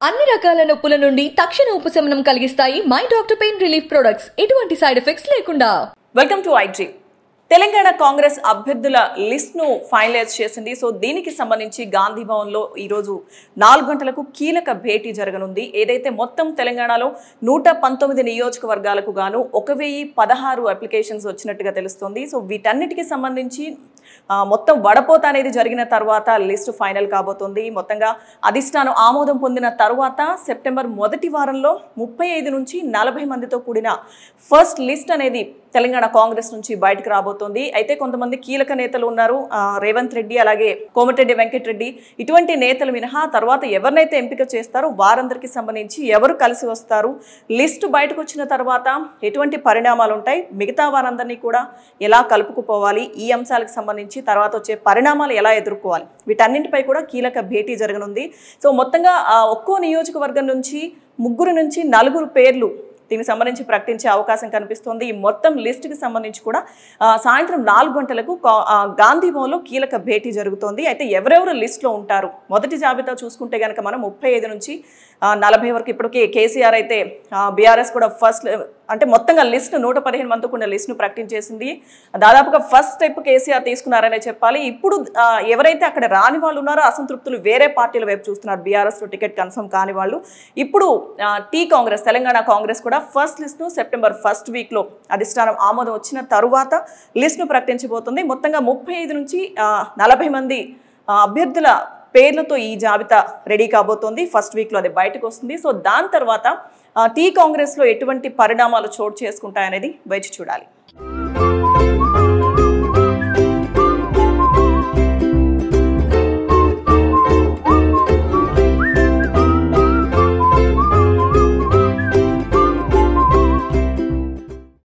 అన్ని రకాల నొప్పుల నుండి తక్షణ ఉపశమనం కలిగిస్తాయి my doctor pain relief products. ఎటువంటి సైడ్ ఎఫెక్ట్స్ లేకుండా. Welcome to I dream. Telangana Congress అభ్యర్థుల లిస్ట్ ను ఫైనలైజ్ చేసింది. సో దీనికి సంబంధించి గాంధీ భవన్ లో ఈ రోజు 4 గంటలకు కీలక భేటీ జరగనుంది. ఏదైతే మొత్తం తెలంగాణలో 119 నియోజకవర్గాలకు గాను 1016 అప్లికేషన్స్ వచ్చినట్టుగా తెలుస్తుంది. సో వీటన్నిటికీ సంబంధించి మొత్తం వడపోత అనేది జరిగిన తర్వాత లిస్ట్ ఫైనల్ కాబోతుంది. మొత్తంగా అధిష్టానం ఆమోదం పొందిన తర్వాత సెప్టెంబర్ మొదటి వారంలో 35 నుంచి 40 మందితో కూడిన ఫస్ట్ లిస్ట్ అనేది తెలంగాణ కాంగ్రెస్ నుంచి బయటకు రాబోతోంది. అయితే కొంతమంది కీలక నేతలు ఉన్నారు. రేవంత్ రెడ్డి అలాగే కోమటిరెడ్డి వెంకటరెడ్డి ఇటువంటి నేతలు మినహా తర్వాత ఎవరినైతే ఎంపిక చేస్తారో వారందరికీ సంబంధించి ఎవరు కలిసి వస్తారు, లిస్టు బయటకు వచ్చిన తర్వాత ఎటువంటి పరిణామాలు ఉంటాయి, మిగతా వారందరినీ కూడా ఎలా కలుపుకుపోవాలి, ఈ అంశాలకు సంబంధించి తర్వాత వచ్చే పరిణామాలు ఎలా ఎదుర్కోవాలి, వీటన్నింటిపై కూడా కీలక భేటీ జరగనుంది. సో మొత్తంగా ఒక్కో నియోజకవర్గం నుంచి 3 నుంచి 4 పేర్లు దీనికి సంబంధించి ప్రకటించే అవకాశం కనిపిస్తోంది. ఈ మొత్తం లిస్టుకి సంబంధించి కూడా సాయంత్రం 4 గంటలకు గాంధీ భవన్లో కీలక భేటీ జరుగుతోంది. అయితే ఎవరెవరు లిస్టులో ఉంటారు, మొదటి జాబితా చూసుకుంటే కనుక మనం 35 నుంచి 40 వరకు ఇప్పటికే కేసీఆర్ అయితే బీఆర్ఎస్ కూడా ఫస్ట్ అంటే మొత్తంగా లిస్ట్ 115 మందితో కూడిన లిస్టును ప్రకటించేసింది. దాదాపుగా ఫస్ట్ స్టెప్ కేసీఆర్ తీసుకున్నారనే చెప్పాలి. ఇప్పుడు ఎవరైతే అక్కడ రాని వాళ్ళు ఉన్నారో అసంతృప్తులు వేరే పార్టీల వైపు చూస్తున్నారు. బీఆర్ఎస్లో టికెట్ కన్ఫర్మ్ కాని వాళ్ళు ఇప్పుడు కాంగ్రెస్ తెలంగాణ కాంగ్రెస్ కూడా ఫస్ట్ లిస్ట్ను సెప్టెంబర్ 1st వీక్లో అధిష్టానం ఆమోదం వచ్చిన తరువాత లిస్ట్ను ప్రకటించబోతుంది. మొత్తంగా 35 నుంచి 40 మంది అభ్యర్థుల పేర్లతో ఈ జాబితా రెడీ కాబోతోంది. ఫస్ట్ వీక్లో అది బయటకు వస్తుంది. సో దాని తర్వాత కాంగ్రెస్లో ఎటువంటి పరిణామాలు చోటు చేసుకుంటాయనేది వేచి చూడాలి.